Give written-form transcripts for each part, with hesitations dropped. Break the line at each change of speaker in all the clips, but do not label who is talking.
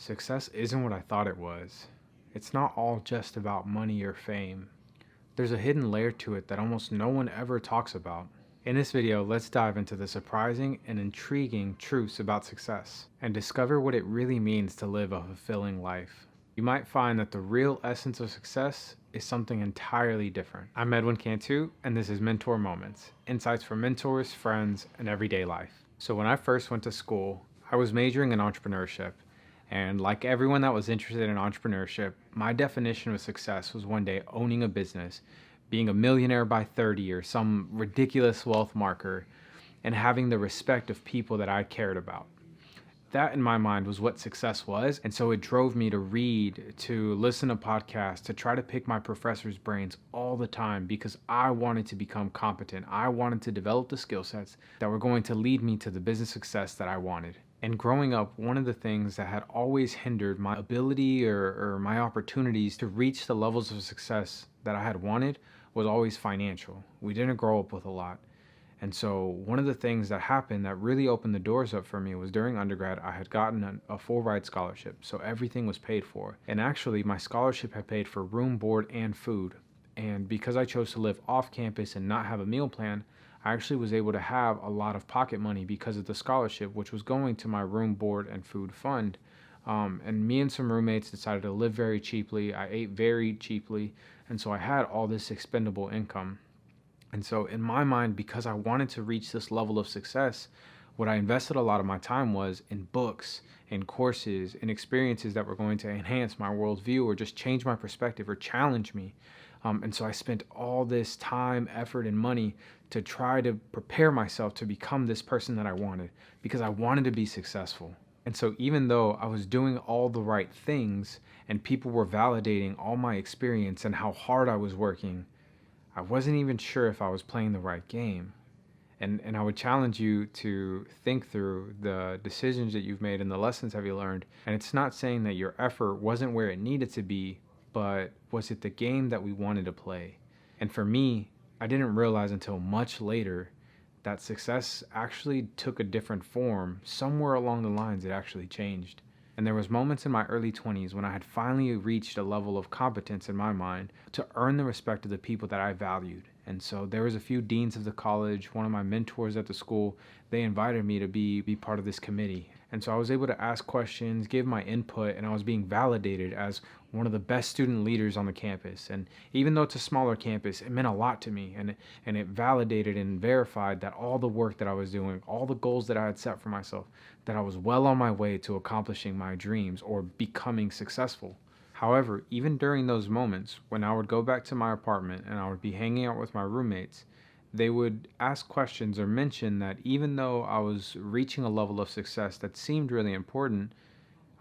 Success isn't what I thought it was. It's not all just about money or fame. There's a hidden layer to it that almost no one ever talks about. In this video, let's dive into the surprising and intriguing truths about success and discover what it really means to live a fulfilling life. You might find that the real essence of success is something entirely different. I'm Edwin Cantu, and this is Mentor Moments, insights from mentors, friends, and everyday life. So when I first went to school, I was majoring in entrepreneurship. And like everyone that was interested in entrepreneurship, my definition of success was one day owning a business, being a millionaire by 30 or some ridiculous wealth marker, and having the respect of people that I cared about. That in my mind was what success was. And so it drove me to read, to listen to podcasts, to try to pick my professors' brains all the time because I wanted to become competent. I wanted to develop the skill sets that were going to lead me to the business success that I wanted. And growing up, one of the things that had always hindered my ability or my opportunities to reach the levels of success that I had wanted was always financial. We didn't grow up with a lot. And so one of the things that happened that really opened the doors up for me was during undergrad, I had gotten a full ride scholarship. So everything was paid for. And actually, my scholarship had paid for room, board, and food. And because I chose to live off campus and not have a meal plan, I actually was able to have a lot of pocket money because of the scholarship, which was going to my room, board, and food fund. And me and some roommates decided to live very cheaply. I ate very cheaply. And so I had all this expendable income. And so in my mind, because I wanted to reach this level of success, what I invested a lot of my time was in books, in courses, in experiences that were going to enhance my worldview or just change my perspective or challenge me. And so I spent all this time, effort, and money to try to prepare myself to become this person that I wanted because I wanted to be successful. And so even though I was doing all the right things and people were validating all my experience and how hard I was working, I wasn't even sure if I was playing the right game. And I would challenge you to think through the decisions that you've made and the lessons have you learned. And it's not saying that your effort wasn't where it needed to be, but was it the game that we wanted to play? And for me, I didn't realize until much later that success actually took a different form. Somewhere along the lines, it actually changed. And there was moments in my early 20s when I had finally reached a level of competence in my mind to earn the respect of the people that I valued. And so there was a few deans of the college, one of my mentors at the school, they invited me to be part of this committee. And so I was able to ask questions, give my input, and I was being validated as one of the best student leaders on the campus. And even though it's a smaller campus, it meant a lot to me. And it validated and verified that all the work that I was doing, all the goals that I had set for myself, that I was well on my way to accomplishing my dreams or becoming successful. However, even during those moments, when I would go back to my apartment and I would be hanging out with my roommates, they would ask questions or mention that even though I was reaching a level of success that seemed really important,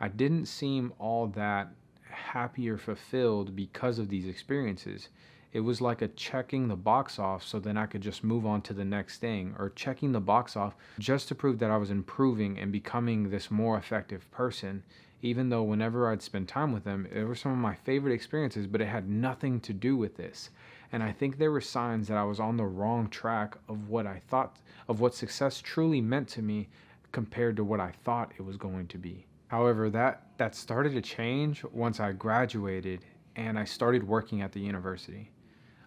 I didn't seem all that happy or fulfilled because of these experiences. It was like a checking the box off so then I could just move on to the next thing, or checking the box off just to prove that I was improving and becoming this more effective person, even though whenever I'd spend time with them, it were some of my favorite experiences, but it had nothing to do with this. And I think there were signs that I was on the wrong track of what I thought, of what success truly meant to me compared to what I thought it was going to be. However, that started to change once I graduated and I started working at the university.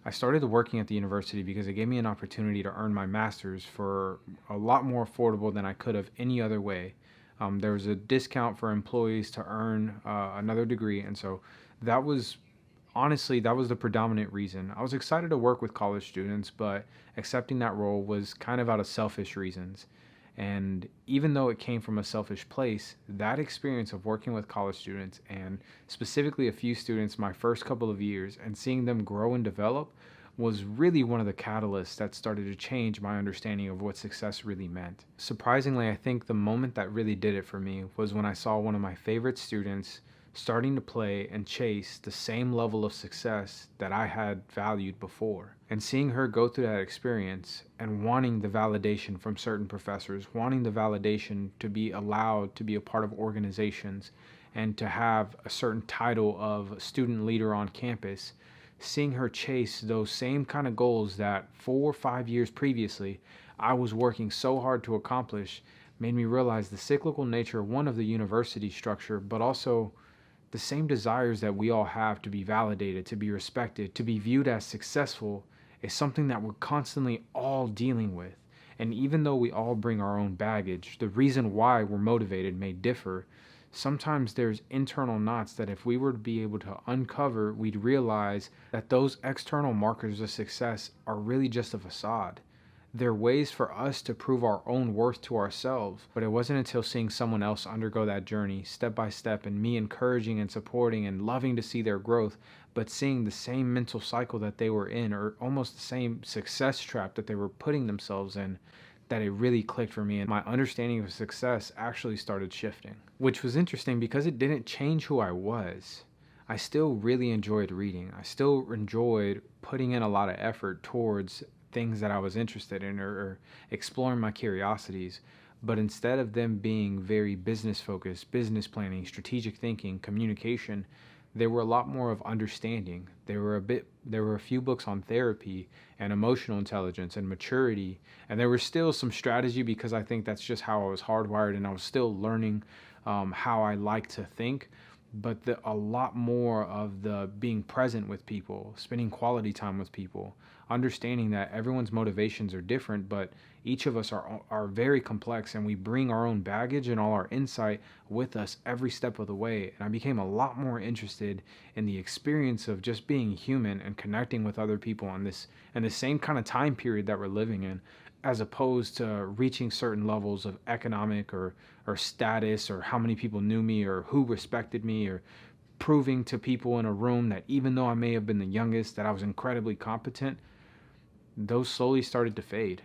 I started working at the university because it gave me an opportunity to earn my master's for a lot more affordable than I could have any other way. There was a discount for employees to earn another degree, and so that was the predominant reason. I was excited to work with college students, but accepting that role was kind of out of selfish reasons. And even though it came from a selfish place, that experience of working with college students, and specifically a few students my first couple of years, and seeing them grow and develop was really one of the catalysts that started to change my understanding of what success really meant. Surprisingly, I think the moment that really did it for me was when I saw one of my favorite students starting to play and chase the same level of success that I had valued before. And seeing her go through that experience and wanting the validation from certain professors, wanting the validation to be allowed to be a part of organizations and to have a certain title of student leader on campus, seeing her chase those same kind of goals that 4 or 5 years previously I was working so hard to accomplish, made me realize the cyclical nature, one, of the university structure, but also the same desires that we all have to be validated, to be respected, to be viewed as successful is something that we're constantly all dealing with. And even though we all bring our own baggage, the reason why we're motivated may differ. Sometimes there's internal knots that if we were to be able to uncover, we'd realize that those external markers of success are really just a facade. They're ways for us to prove our own worth to ourselves, but it wasn't until seeing someone else undergo that journey step by step and me encouraging and supporting and loving to see their growth, but seeing the same mental cycle that they were in, or almost the same success trap that they were putting themselves in, that it really clicked for me, and my understanding of success actually started shifting. Which was interesting because it didn't change who I was. I still really enjoyed reading. I still enjoyed putting in a lot of effort towards things that I was interested in, or exploring my curiosities. But instead of them being very business focused, business planning, strategic thinking, communication, there were a lot more of understanding. There were a few books on therapy and emotional intelligence and maturity, and there was still some strategy because I think that's just how I was hardwired, and I was still learning how I like to think. But a lot more of the being present with people, spending quality time with people, understanding that everyone's motivations are different, but each of us are very complex, and we bring our own baggage and all our insight with us every step of the way. And I became a lot more interested in the experience of just being human and connecting with other people in the same kind of time period that we're living in, as opposed to reaching certain levels of economic or status, or how many people knew me, or who respected me, or proving to people in a room that even though I may have been the youngest, that I was incredibly competent. Those slowly started to fade.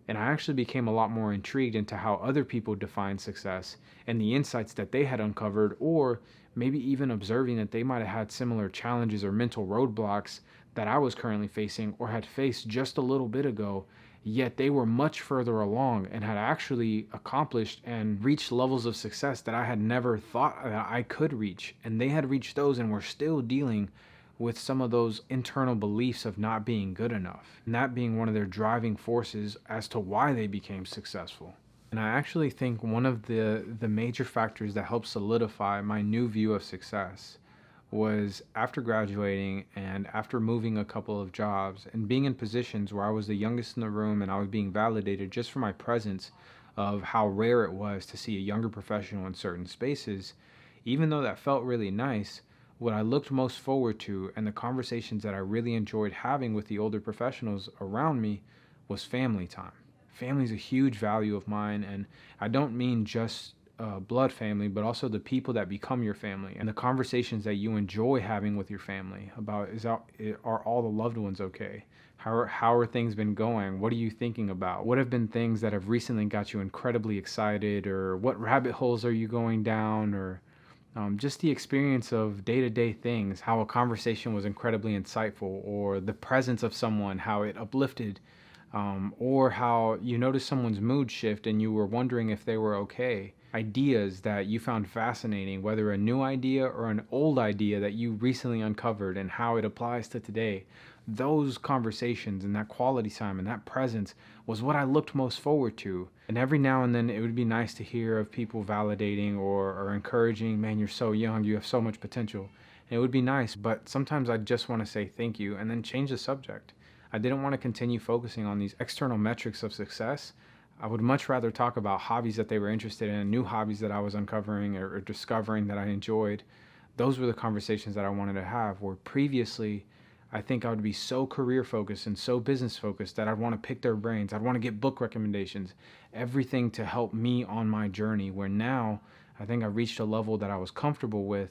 And I actually became a lot more intrigued into how other people define success and the insights that they had uncovered, or maybe even observing that they might have had similar challenges or mental roadblocks that I was currently facing or had faced just a little bit ago, yet they were much further along and had actually accomplished and reached levels of success that I had never thought that I could reach. And they had reached those and were still dealing with some of those internal beliefs of not being good enough, and that being one of their driving forces as to why they became successful. And I actually think one of the major factors that helped solidify my new view of success was after graduating and after moving a couple of jobs and being in positions where I was the youngest in the room, and I was being validated just for my presence of how rare it was to see a younger professional in certain spaces. Even though that felt really nice, what I looked most forward to and the conversations that I really enjoyed having with the older professionals around me was family time. Family is a huge value of mine, and I don't mean just blood family, but also the people that become your family and the conversations that you enjoy having with your family about are all the loved ones okay? How are things been going? What are you thinking about? What have been things that have recently got you incredibly excited, or what rabbit holes are you going down, or just the experience of day-to-day things, how a conversation was incredibly insightful, or the presence of someone, how it uplifted, or how you noticed someone's mood shift and you were wondering if they were okay. Ideas that you found fascinating, whether a new idea or an old idea that you recently uncovered and how it applies to today. Those conversations and that quality time and that presence was what I looked most forward to. And every now and then it would be nice to hear of people validating or encouraging, man, you're so young, you have so much potential. And it would be nice, but sometimes I just want to say thank you and then change the subject. I didn't want to continue focusing on these external metrics of success. I would much rather talk about hobbies that they were interested in, new hobbies that I was uncovering or discovering that I enjoyed. Those were the conversations that I wanted to have, where previously I think I would be so career focused and so business focused that I'd want to pick their brains. I'd want to get book recommendations, everything to help me on my journey, where now I think I reached a level that I was comfortable with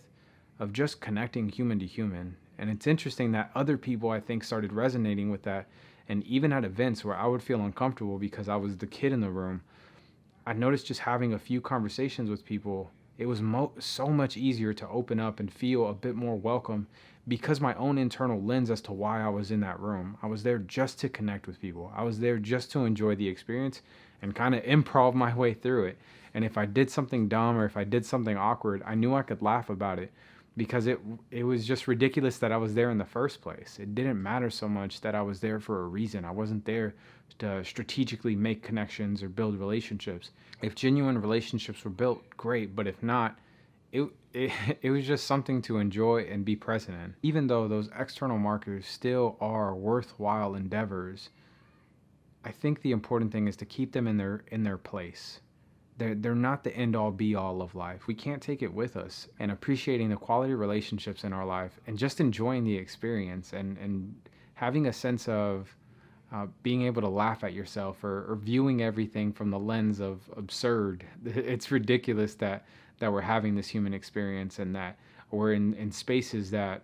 of just connecting human to human. And it's interesting that other people, I think, started resonating with that. And even at events where I would feel uncomfortable because I was the kid in the room, I noticed just having a few conversations with people, it was so much easier to open up and feel a bit more welcome, because my own internal lens as to why I was in that room. I was there just to connect with people. I was there just to enjoy the experience and kind of improv my way through it. And if I did something dumb or if I did something awkward, I knew I could laugh about it. because it was just ridiculous that I was there in the first place. It didn't matter so much that I was there for a reason. I wasn't there to strategically make connections or build relationships. If genuine relationships were built, great, but if not, it was just something to enjoy and be present in. Even though those external markers still are worthwhile endeavors, I think the important thing is to keep them in their place. They're not the end all be all of life. We can't take it with us. And appreciating the quality relationships in our life and just enjoying the experience and having a sense of being able to laugh at yourself or viewing everything from the lens of absurd. It's ridiculous that we're having this human experience and that we're in spaces that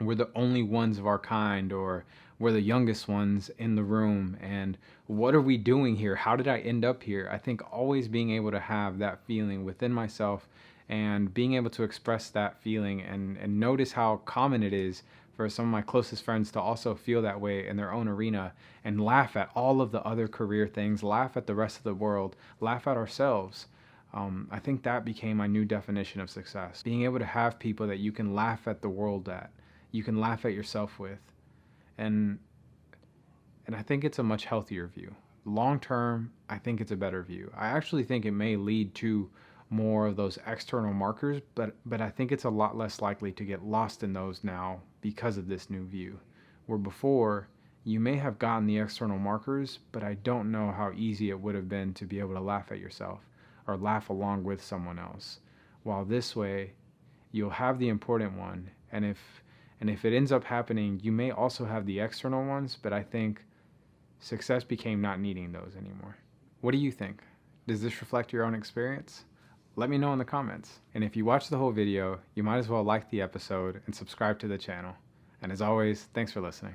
we're the only ones of our kind, or we're the youngest ones in the room, and what are we doing here? How did I end up here? I think always being able to have that feeling within myself and being able to express that feeling and notice how common it is for some of my closest friends to also feel that way in their own arena and laugh at all of the other career things, laugh at the rest of the world, laugh at ourselves. I think that became my new definition of success. Being able to have people that you can laugh at the world at, you can laugh at yourself with. And I think it's a much healthier view. Long term, I think it's a better view. I actually think it may lead to more of those external markers, but I think it's a lot less likely to get lost in those now because of this new view. Where before, you may have gotten the external markers, but I don't know how easy it would have been to be able to laugh at yourself or laugh along with someone else. While this way, you'll have the important one, and if it ends up happening, you may also have the external ones, but I think success became not needing those anymore. What do you think? Does this reflect your own experience? Let me know in the comments. And if you watched the whole video, you might as well like the episode and subscribe to the channel. And as always, thanks for listening.